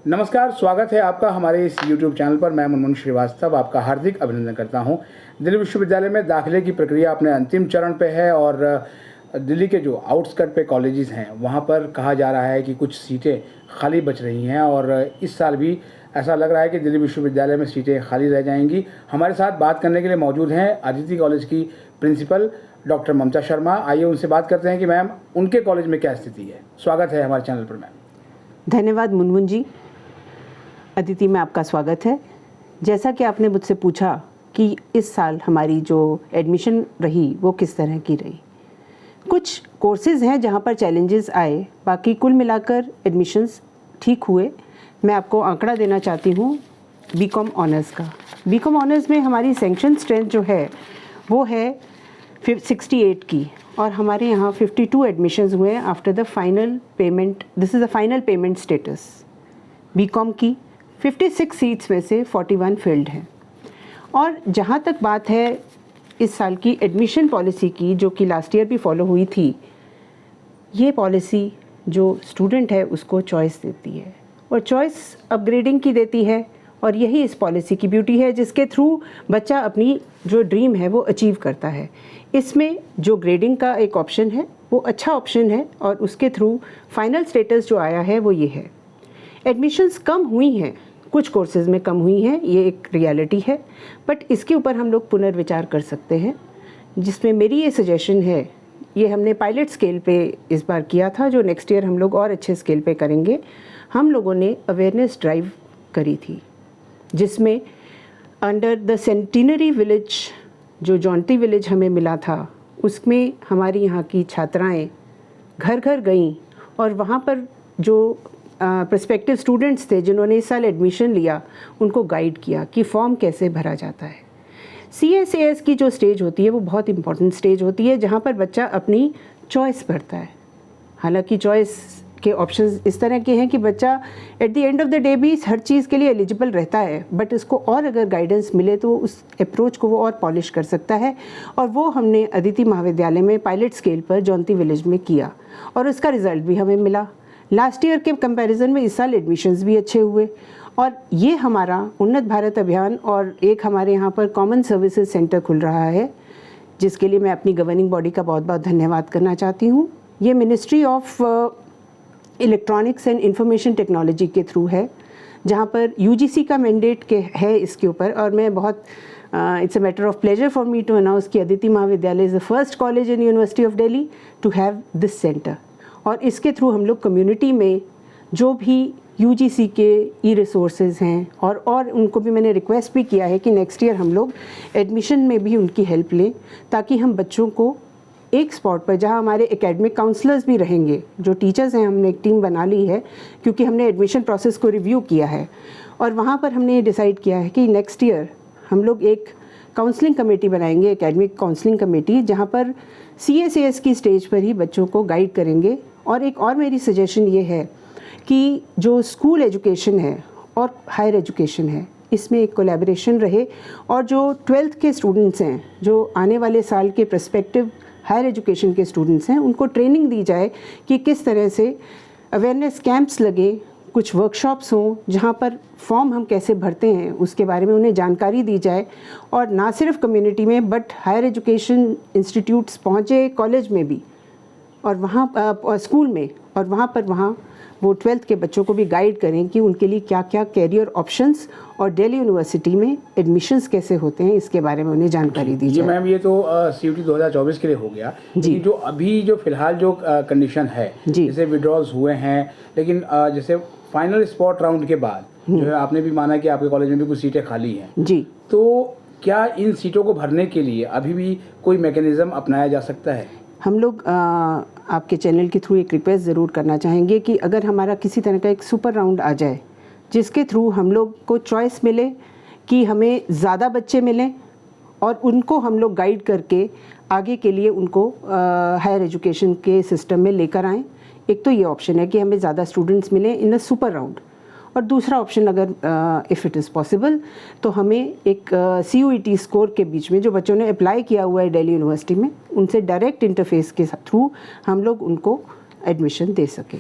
नमस्कार, स्वागत है आपका हमारे इस YouTube चैनल पर। मैं मुनमुन श्रीवास्तव आपका हार्दिक अभिनंदन करता हूं। दिल्ली विश्वविद्यालय में दाखिले की प्रक्रिया अपने अंतिम चरण पे है और दिल्ली के जो आउटस्कर्ट पे कॉलेजेस हैं वहां पर कहा जा रहा है कि कुछ सीटें खाली बच रही हैं और इस साल भी ऐसा लग रहा है कि दिल्ली विश्वविद्यालय में सीटें खाली रह जाएंगी। हमारे साथ बात करने के लिए मौजूद हैं अदिति कॉलेज की प्रिंसिपल डॉक्टर ममता शर्मा। आइए उनसे बात करते हैं कि मैम उनके कॉलेज में क्या स्थिति है। स्वागत है हमारे चैनल पर मैम। धन्यवाद मुनमुन जी। अदिति में आपका स्वागत है। जैसा कि आपने मुझसे पूछा कि इस साल हमारी जो एडमिशन रही वो किस तरह की रही, कुछ कोर्सेज़ हैं जहां पर चैलेंजेस आए, बाकी कुल मिलाकर एडमिशन्स ठीक हुए। मैं आपको आंकड़ा देना चाहती हूं बीकॉम ऑनर्स का। बीकॉम ऑनर्स में हमारी सैंक्शन स्ट्रेंथ जो है वो है 68 की और हमारे यहाँ 52 एडमिशन्स हुए after the final payment. This is the final payment status. BCom की 56 सीट्स में से 41 फिल्ड हैं। और जहाँ तक बात है इस साल की एडमिशन पॉलिसी की, जो कि लास्ट ईयर भी फॉलो हुई थी, ये पॉलिसी जो स्टूडेंट है उसको चॉइस देती है और चॉइस अपग्रेडिंग की देती है। और यही इस पॉलिसी की ब्यूटी है, जिसके थ्रू बच्चा अपनी जो ड्रीम है वो अचीव करता है। इसमें जो ग्रेडिंग का एक ऑप्शन है वो अच्छा ऑप्शन है और उसके थ्रू फाइनल स्टेटस जो आया है वो ये है। एडमिशन्स कम हुई हैं, कुछ कोर्सेज़ में कम हुई हैं, ये एक रियलिटी है, बट इसके ऊपर हम लोग पुनर्विचार कर सकते हैं, जिसमें मेरी ये सजेशन है। ये हमने पायलट स्केल पे इस बार किया था, जो नेक्स्ट ईयर हम लोग और अच्छे स्केल पे करेंगे। हम लोगों ने अवेयरनेस ड्राइव करी थी, जिसमें अंडर द सेंटिनरी विलेज, जो जॉन्टी विलेज हमें मिला था, उसमें हमारी यहाँ की छात्राएँ घर घर गईं और वहाँ पर जो प्रोस्पेक्टिव स्टूडेंट्स थे जिन्होंने इस साल एडमिशन लिया, उनको गाइड किया कि फॉर्म कैसे भरा जाता है। CSAS की जो स्टेज होती है वो बहुत इंपॉर्टेंट स्टेज होती है, जहाँ पर बच्चा अपनी चॉइस भरता है। हालांकि चॉइस के ऑप्शंस इस तरह के हैं कि बच्चा at the end of the day भी हर चीज़ के लिए एलिजिबल रहता है, बट इसको और अगर गाइडेंस मिले तो उस अप्रोच को वो और पॉलिश कर सकता है। और वो हमने अदिति महाविद्यालय में पायलट स्केल पर जॉन्ती विलेज में किया और उसका रिजल्ट भी हमें मिला। लास्ट ईयर के कंपैरिजन में इस साल एडमिशन्स भी अच्छे हुए और ये हमारा उन्नत भारत अभियान और एक हमारे यहाँ पर कॉमन सर्विसेज सेंटर खुल रहा है, जिसके लिए मैं अपनी गवर्निंग बॉडी का बहुत बहुत धन्यवाद करना चाहती हूँ। ये ministry of electronics and information technology के थ्रू है, जहाँ पर UGC का मैंडेट के है इसके ऊपर। और मैं बहुत it's a matter of pleasure for me to announce कि Aditi Mahavidyalaya is the first college in university of Delhi to have this centre. और इसके थ्रू हम लोग कम्युनिटी में जो भी UGC के ई-रिसोर्सेज हैं और उनको भी मैंने रिक्वेस्ट भी किया है कि नेक्स्ट ईयर हम लोग एडमिशन में भी उनकी हेल्प लें, ताकि हम बच्चों को एक स्पॉट पर, जहां हमारे एकेडमिक काउंसलर्स भी रहेंगे, जो टीचर्स हैं, हमने एक टीम बना ली है क्योंकि हमने एडमिशन प्रोसेस को रिव्यू किया है और वहाँ पर हमने ये डिसाइड किया है कि नेक्स्ट ईयर हम लोग एक काउंसलिंग कमेटी बनाएंगे, एकेडमिक काउंसलिंग कमेटी, जहाँ पर CSAS की स्टेज पर ही बच्चों को गाइड करेंगे। और एक और मेरी सजेशन ये है कि जो स्कूल एजुकेशन है और हायर एजुकेशन है, इसमें एक कोलैबोरेशन रहे और जो 12th के स्टूडेंट्स हैं, जो आने वाले साल के प्रस्पेक्टिव हायर एजुकेशन के स्टूडेंट्स हैं, उनको ट्रेनिंग दी जाए कि किस तरह से अवेयरनेस कैंप्स लगे, कुछ वर्कशॉप्स हों जहाँ पर फॉर्म हम कैसे भरते हैं उसके बारे में उन्हें जानकारी दी जाए। और ना सिर्फ कम्युनिटी में बट हायर एजुकेशन इंस्टीट्यूट्स पहुँचे, कॉलेज में भी और वहाँ स्कूल में, और वहाँ वो 12th के बच्चों को भी गाइड करें कि उनके लिए क्या क्या कैरियर ऑप्शंस और दिल्ली यूनिवर्सिटी में एडमिशन्स कैसे होते हैं, इसके बारे में उन्हें जानकारी दी जाए। मैम, ये तो CUET 2024 के लिए हो गया जी। जो अभी जो फिलहाल जो कंडीशन है, जैसे विड्रॉल्स हुए हैं, लेकिन जैसे फाइनल स्पॉट राउंड के बाद जो है आपने भी माना कि आपके कॉलेज में भी कुछ सीटें खाली हैं जी, तो क्या इन सीटों को भरने के लिए अभी भी कोई मैकेनिज्म अपनाया जा सकता है? हम लोग आपके चैनल के थ्रू एक रिक्वेस्ट ज़रूर करना चाहेंगे कि अगर हमारा किसी तरह का एक सुपर राउंड आ जाए, जिसके थ्रू हम लोग को चॉइस मिले कि हमें ज़्यादा बच्चे मिलें और उनको हम लोग गाइड करके आगे के लिए उनको हायर एजुकेशन के सिस्टम में लेकर आएँ। एक तो ये ऑप्शन है कि हमें ज़्यादा स्टूडेंट्स मिलें इन अ सुपर राउंड, और दूसरा ऑप्शन अगर इफ़ इट इज़ पॉसिबल तो हमें एक CUET स्कोर के बीच में जो बच्चों ने अप्लाई किया हुआ है दिल्ली यूनिवर्सिटी में, उनसे डायरेक्ट इंटरफेस के थ्रू हम लोग उनको एडमिशन दे सकें।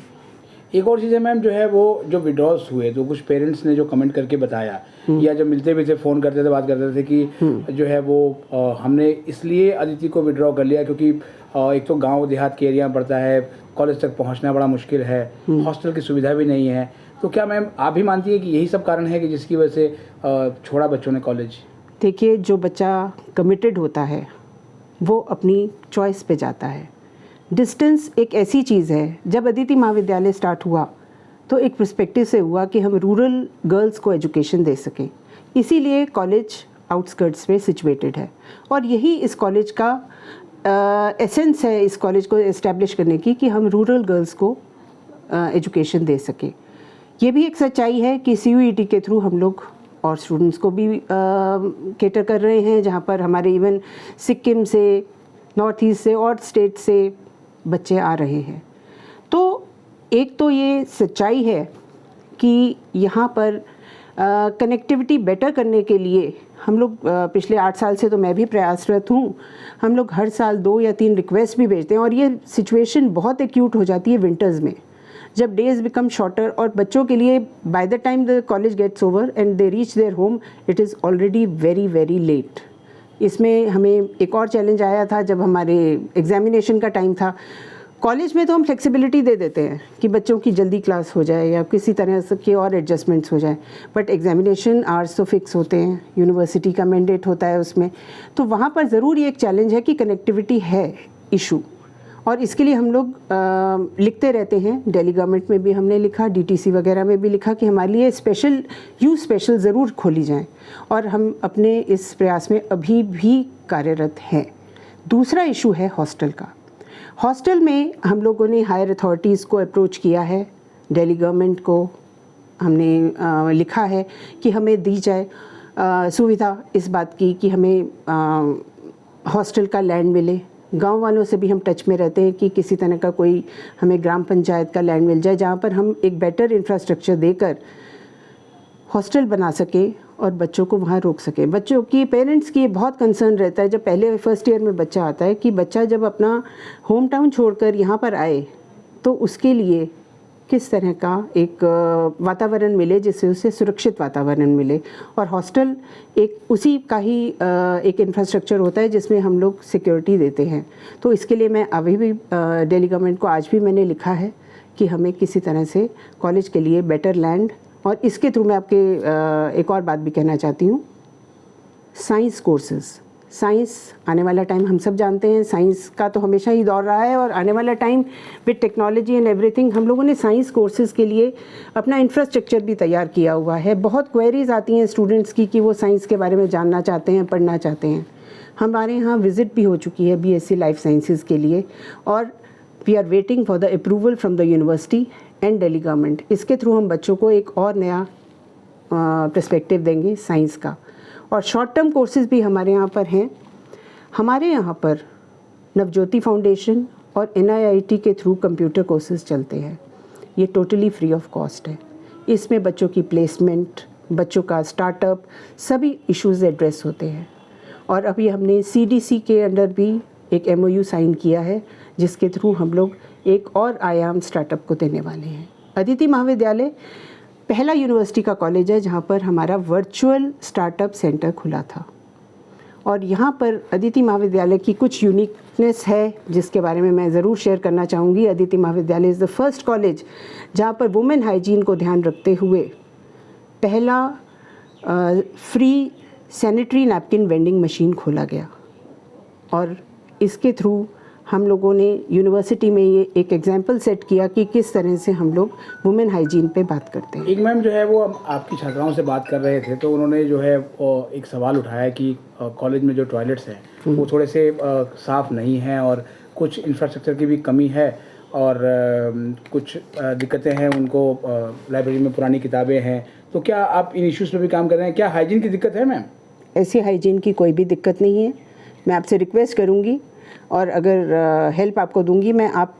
एक और चीज़ है मैम, जो है वो जो विड्रॉल्स हुए तो कुछ पेरेंट्स ने जो कमेंट करके बताया या जब मिलते भी थे, फ़ोन करते थे, बात करते थे कि जो है वो हमने इसलिए अदिति को विड्रॉ कर लिया क्योंकि एक तो गांव देहात के एरिया में पड़ता है, कॉलेज तक पहुंचना बड़ा मुश्किल है, हॉस्टल की सुविधा भी नहीं है। तो क्या मैम आप भी मानती हैं कि यही सब कारण है कि जिसकी वजह से छोड़ा बच्चों ने कॉलेज? देखिए, जो बच्चा कमिटेड होता है वो अपनी चॉइस पे जाता है। डिस्टेंस एक ऐसी चीज़ है, जब अदिति महाविद्यालय स्टार्ट हुआ तो एक पर्सपेक्टिव से हुआ कि हम रूरल गर्ल्स को एजुकेशन दे सकें, इसीलिए कॉलेज आउटस्कर्ट्स में सिचुएटेड है और यही इस कॉलेज का एसेंस है, इस कॉलेज को इस्टेब्लिश करने की, कि हम रूरल गर्ल्स को एजुकेशन दे सकें। ये भी एक सच्चाई है कि CUET के थ्रू हम लोग और स्टूडेंट्स को भी केटर कर रहे हैं, जहाँ पर हमारे इवन सिक्किम से, नॉर्थ ईस्ट से और स्टेट से बच्चे आ रहे हैं। तो एक तो ये सच्चाई है कि यहाँ पर कनेक्टिविटी बेटर करने के लिए हम लोग पिछले 8 साल से, तो मैं भी प्रयासरत हूँ, हम लोग हर साल 2 या 3 रिक्वेस्ट भी भेजते हैं और ये सिचुएशन बहुत एक्यूट हो जाती है विंटर्स में, जब डेज बिकम शॉर्टर और बच्चों के लिए by the time the college gets over and they reach their home it is already very very late. इसमें हमें एक और चैलेंज आया था जब हमारे एग्जामिनेशन का टाइम था। कॉलेज में तो हम फ्लेक्सिबिलिटी दे देते हैं कि बच्चों की जल्दी क्लास हो जाए या किसी तरह से के और एडजस्टमेंट्स हो जाए, बट एग्जामिनेशन आवर्स तो फिक्स होते हैं, यूनिवर्सिटी का मैंडेट होता है उसमें। तो वहाँ पर ज़रूर ये एक चैलेंज है कि कनेक्टिविटी है इशू, और इसके लिए हम लोग लिखते रहते हैं। दिल्ली गवर्नमेंट में भी हमने लिखा, DTC वगैरह में भी लिखा कि हमारे लिए स्पेशल ज़रूर खोली जाए, और हम अपने इस प्रयास में अभी भी कार्यरत हैं। दूसरा इशू है हॉस्टल का। हॉस्टल में हम लोगों ने हायर अथॉरिटीज़ को अप्रोच किया है, दिल्ली गवर्नमेंट को हमने लिखा है कि हमें दी जाए सुविधा इस बात की कि हमें हॉस्टल का लैंड मिले। गांव वालों से भी हम टच में रहते हैं कि किसी तरह का कोई हमें ग्राम पंचायत का लैंड मिल जाए जहां पर हम एक बेटर इंफ्रास्ट्रक्चर देकर हॉस्टल बना सके और बच्चों को वहाँ रोक सके। बच्चों की पेरेंट्स की बहुत कंसर्न रहता है जब पहले फर्स्ट ईयर में बच्चा आता है कि बच्चा जब अपना होम टाउन छोड़कर यहाँ पर आए तो उसके लिए किस तरह का एक वातावरण मिले जिससे उसे सुरक्षित वातावरण मिले, और हॉस्टल एक उसी का ही एक इंफ्रास्ट्रक्चर होता है जिसमें हम लोग सिक्योरिटी देते हैं। तो इसके लिए मैं अभी भी दिल्ली गवर्नमेंट को आज भी मैंने लिखा है कि हमें किसी तरह से कॉलेज के लिए बेटर लैंड, और इसके थ्रू मैं आपके एक और बात भी कहना चाहती हूँ, साइंस कोर्सेज़। साइंस आने वाला टाइम हम सब जानते हैं, साइंस का तो हमेशा ही दौर रहा है, और आने वाला time with technology and everything हम लोगों ने साइंस कोर्सेज़ के लिए अपना इंफ्रास्ट्रक्चर भी तैयार किया हुआ है। बहुत क्वेरीज आती हैं स्टूडेंट्स की कि वो साइंस के बारे में जानना चाहते हैं, पढ़ना चाहते हैं। हमारे यहाँ विज़िट भी हो चुकी है BSc लाइफ साइंसेज़ के लिए, और we are waiting for the approval from the university and Delhi government. इसके थ्रू हम बच्चों को एक और नया पर्सपेक्टिव देंगे साइंस का। और शॉर्ट टर्म कोर्सेज़ भी हमारे यहाँ पर हैं। हमारे यहाँ पर नवज्योति फाउंडेशन और NIIT के थ्रू कंप्यूटर कोर्सेज़ चलते हैं। ये टोटली फ्री ऑफ कॉस्ट है। इसमें बच्चों की प्लेसमेंट, बच्चों का स्टार्टअप, सभी इश्यूज़ एड्रेस होते हैं। और अभी हमने CDC के अंडर भी एक MOU साइन किया है जिसके थ्रू हम लोग एक और आयाम स्टार्टअप को देने वाले हैं। अदिति महाविद्यालय पहला यूनिवर्सिटी का कॉलेज है जहाँ पर हमारा वर्चुअल स्टार्टअप सेंटर खुला था, और यहाँ पर अदिति महाविद्यालय की कुछ यूनिकनेस है जिसके बारे में मैं ज़रूर शेयर करना चाहूँगी। Aditi Mahavidyalaya is the first college जहाँ पर वुमेन हाइजीन को ध्यान रखते हुए पहला free sanitary napkin vending machine खोला गया, और इसके थ्रू हम लोगों ने यूनिवर्सिटी में ये एक एग्जाम्पल सेट किया कि किस तरह से हम लोग वुमेन हाइजीन पे बात करते हैं। एक मैम जो है वो आपकी छात्राओं से बात कर रहे थे तो उन्होंने जो है एक सवाल उठाया कि कॉलेज में जो टॉयलेट्स हैं वो थोड़े से साफ़ नहीं हैं और कुछ इंफ्रास्ट्रक्चर की भी कमी है, और कुछ दिक्कतें हैं उनको, लाइब्रेरी में पुरानी किताबें हैं। तो क्या आप इन इश्यूज़ पे भी काम कर रहे हैं? क्या हाइजीन की दिक्कत है मैम? ऐसी हाइजीन की कोई भी दिक्कत नहीं है। मैं आपसे रिक्वेस्ट करूँगी, और अगर हेल्प आपको दूंगी मैं, आप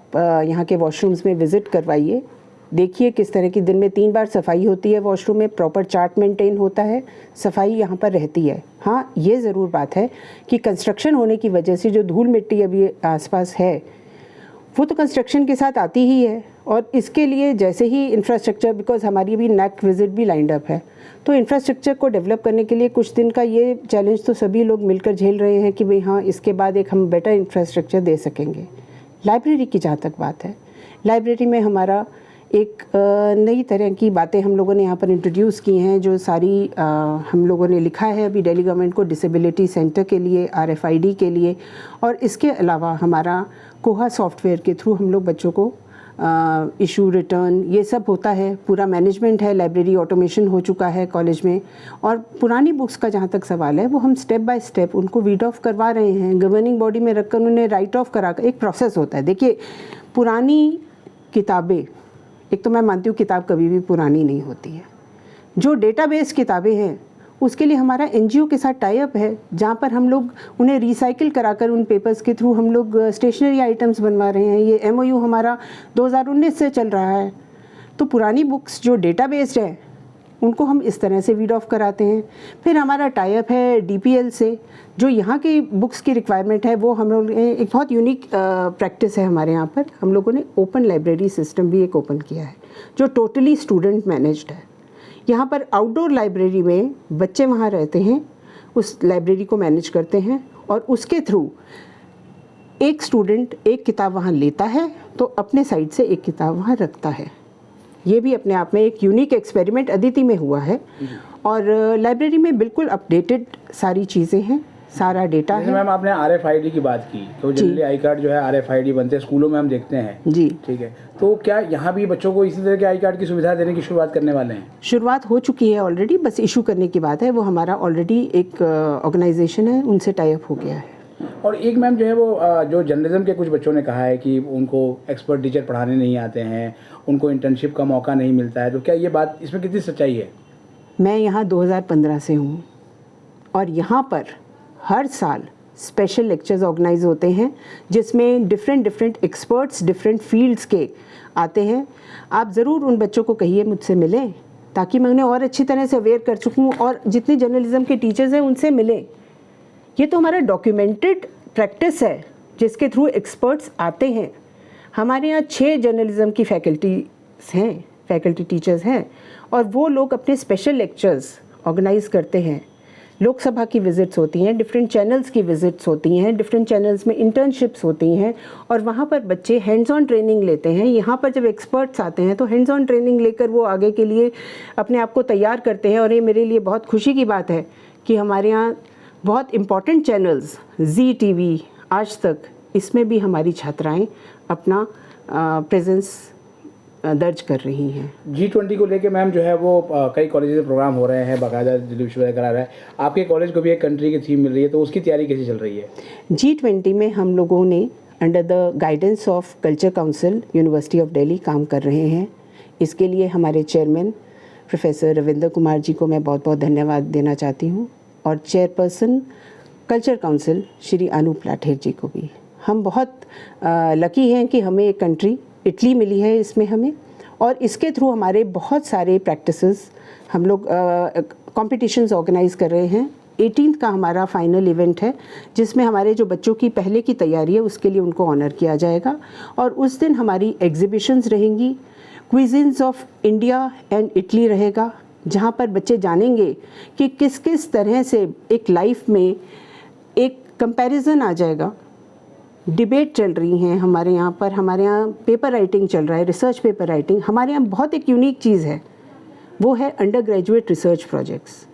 यहाँ के वॉशरूम्स में विज़िट करवाइए, देखिए किस तरह की दिन में 3 बार सफाई होती है वॉशरूम में, प्रॉपर चार्ट मेंटेन होता है, सफाई यहाँ पर रहती है। हाँ, ये ज़रूर बात है कि कंस्ट्रक्शन होने की वजह से जो धूल मिट्टी अभी आसपास है वो तो कंस्ट्रक्शन के साथ आती ही है, और इसके लिए जैसे ही इंफ्रास्ट्रक्चर, बिकॉज हमारी अभी नेक विजिट भी लाइंड अप है, तो इंफ्रास्ट्रक्चर को डेवलप करने के लिए कुछ दिन का ये चैलेंज तो सभी लोग मिलकर झेल रहे हैं कि भाई हाँ, इसके बाद एक हम बेटर इंफ्रास्ट्रक्चर दे सकेंगे। लाइब्रेरी की जहाँ तक बात है, लाइब्रेरी में हमारा एक नई तरह की बातें हम लोगों ने यहाँ पर इंट्रोड्यूस की हैं, जो सारी हम लोगों ने लिखा है अभी दिल्ली गवर्नमेंट को डिसेबिलिटी सेंटर के लिए, RFID के लिए, और इसके अलावा हमारा कोहा सॉफ्टवेयर के थ्रू हम लोग बच्चों को इशू रिटर्न ये सब होता है, पूरा मैनेजमेंट है, लाइब्रेरी ऑटोमेशन हो चुका है कॉलेज में। और पुरानी बुक्स का जहाँ तक सवाल है, वो हम स्टेप बाय स्टेप उनको रीड ऑफ करवा रहे हैं, गवर्निंग बॉडी में रखकर उन्हें राइट ऑफ करा कर, एक प्रोसेस होता है। देखिए, पुरानी किताबें, एक तो मैं मानती हूँ किताब कभी भी पुरानी नहीं होती है। जो डेटाबेस किताबें हैं उसके लिए हमारा NGO के साथ टाई अप है, जहाँ पर हम लोग उन्हें रिसाइकिल कराकर उन पेपर्स के थ्रू हम लोग स्टेशनरी आइटम्स बनवा रहे हैं। ये MOU हमारा 2019 से चल रहा है। तो पुरानी बुक्स जो डेटाबेस्ड है उनको हम इस तरह से रीड ऑफ कराते हैं। फिर हमारा टाई अप है DPL से, जो यहाँ की बुक्स की रिक्वायरमेंट है वो हम लोग, एक बहुत यूनिक प्रैक्टिस है हमारे यहाँ पर, हम लोगों ने ओपन लाइब्रेरी सिस्टम भी एक ओपन किया है जो टोटली स्टूडेंट मैनेज्ड है। यहाँ पर आउटडोर लाइब्रेरी में बच्चे वहाँ रहते हैं, उस लाइब्रेरी को मैनेज करते हैं, और उसके थ्रू एक स्टूडेंट एक किताब वहाँ लेता है तो अपने साइड से एक किताब वहाँ रखता है। ये भी अपने आप में एक यूनिक एक्सपेरिमेंट अदिति में हुआ है। और लाइब्रेरी में बिल्कुल अपडेटेड सारी चीज़ें हैं, सारा डेटा है। मैम, आपने RFID की बात की, तो जनरली आई कार्ड जो है RFID बनते हैं स्कूलों में, हम देखते हैं जी, ठीक है। तो क्या यहाँ भी बच्चों को इसी तरह के आई कार्ड की सुविधा देने की शुरुआत करने वाले हैं? शुरुआत हो चुकी है ऑलरेडी, बस इशू करने की बात है। वो हमारा ऑलरेडी एक ऑर्गेनाइजेशन है, उनसे टाई अप हो गया है। और एक मैम जो है वो जो जर्नलिज्म के कुछ बच्चों ने कहा है कि उनको एक्सपर्ट टीचर पढ़ाने नहीं आते हैं, उनको इंटर्नशिप का मौका नहीं मिलता है, तो क्या ये बात, इसमें कितनी सच्चाई है? मैं यहाँ 2015 से हूँ, और यहाँ पर हर साल स्पेशल लेक्चर्स ऑर्गेनाइज होते हैं जिसमें डिफरेंट एक्सपर्ट्स डिफरेंट फील्ड्स के आते हैं। आप ज़रूर उन बच्चों को कहिए मुझसे मिलें, ताकि मैं उन्हें और अच्छी तरह से अवेयर कर चुकूँ, और जितने जर्नलिज्म के टीचर्स हैं उनसे मिलें। ये तो हमारा डॉक्यूमेंटेड प्रैक्टिस है जिसके थ्रू एक्सपर्ट्स आते हैं। हमारे यहाँ 6 जर्नलिज्म की फैकल्टी टीचर्स हैं, और वो लोग अपने स्पेशल लेक्चर्स ऑर्गेनाइज करते हैं। लोकसभा की विज़िट्स होती हैं, डिफरेंट चैनल्स की विज़िट्स होती हैं, डिफरेंट चैनल्स में इंटर्नशिप्स होती हैं, और वहाँ पर बच्चे हैंड्स ऑन ट्रेनिंग लेते हैं। यहाँ पर जब एक्सपर्ट्स आते हैं तो हैंड्स ऑन ट्रेनिंग लेकर वो आगे के लिए अपने आप को तैयार करते हैं। और ये मेरे लिए बहुत खुशी की बात है कि हमारे यहाँ बहुत इम्पॉर्टेंट चैनल्स, जी TV, आज तक, इसमें भी हमारी छात्राएँ अपना प्रेजेंस दर्ज कर रही हैं। G20 को लेके मैम जो है वो कई कॉलेज में प्रोग्राम हो रहे हैं, बाकायदा दिल्ली विश्वविद्यालय करा रहा है। आपके कॉलेज को भी एक कंट्री की थीम मिल रही है, तो उसकी तैयारी कैसी चल रही है? G20 में हम लोगों ने under the guidance of culture council university of Delhi काम कर रहे हैं। इसके लिए हमारे चेयरमैन प्रोफेसर रविंद्र कुमार जी को मैं बहुत बहुत धन्यवाद देना चाहती हूँ, और chairperson culture council Shri Anoop Lather ji को भी। हम बहुत लकी हैं कि हमें एक कंट्री इटली मिली है इसमें हमें, और इसके थ्रू हमारे बहुत सारे प्रैक्टिसेस हम लोग कॉम्पिटिशन्स ऑर्गेनाइज कर रहे हैं। 18th का हमारा फाइनल इवेंट है, जिसमें हमारे जो बच्चों की पहले की तैयारी है उसके लिए उनको ऑनर किया जाएगा। और उस दिन हमारी एग्जिबिशंस रहेंगी, क्विज़िन्स ऑफ इंडिया एंड इटली रहेगा, जहाँ पर बच्चे जानेंगे कि किस किस तरह से एक लाइफ में एक कंपैरिजन आ जाएगा। डिबेट चल रही हैं हमारे यहाँ पर, हमारे यहाँ पेपर राइटिंग चल रहा है, रिसर्च पेपर राइटिंग। हमारे यहाँ बहुत एक यूनिक चीज़ है, वो है under graduate research projects.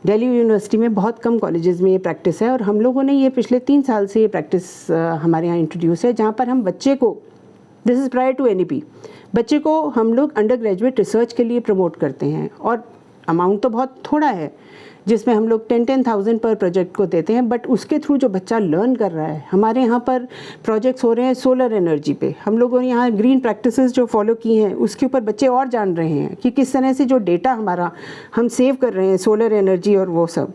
Delhi university में बहुत कम कॉलेजेस में ये प्रैक्टिस है, और हम लोगों ने ये पिछले 3 साल से ये प्रैक्टिस हमारे यहाँ इंट्रोड्यूस है, जहाँ पर हम बच्चे को, this is prior to NEP, बच्चे को हम लोग अंडर ग्रेजुएट रिसर्च के लिए प्रमोट करते हैं। और अमाउंट तो बहुत थोड़ा है, जिसमें हम लोग 10,000 पर प्रोजेक्ट को देते हैं, बट उसके थ्रू जो बच्चा लर्न कर रहा है, हमारे यहाँ पर प्रोजेक्ट्स हो रहे हैं सोलर एनर्जी पे। हम लोगों ने यहाँ ग्रीन प्रैक्टिसेस जो फॉलो की हैं उसके ऊपर बच्चे और जान रहे हैं कि किस तरह से जो डेटा हमारा हम सेव कर रहे हैं, सोलर एनर्जी और वो सब।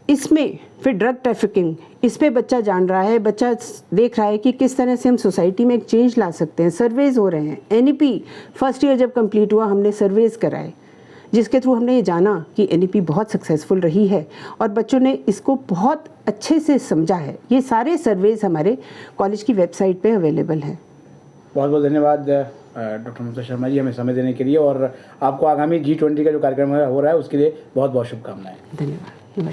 इसमें फिर ड्रग ट्रैफिकिंग, इस पे बच्चा जान रहा है, बच्चा देख रहा है कि किस तरह से हम सोसाइटी में एक चेंज ला सकते हैं। सर्वेज हो रहे हैं, NEP फर्स्ट ईयर जब कंप्लीट हुआ हमने सर्वेज कराए, जिसके थ्रू हमने ये जाना कि NEP बहुत सक्सेसफुल रही है और बच्चों ने इसको बहुत अच्छे से समझा है। ये सारे सर्वेज हमारे कॉलेज की वेबसाइट पे अवेलेबल हैं। बहुत बहुत धन्यवाद डॉक्टर ममता शर्मा जी, हमें समय देने के लिए, और आपको आगामी G20 का जो कार्यक्रम हो रहा है उसके लिए बहुत बहुत शुभकामनाएं। धन्यवाद।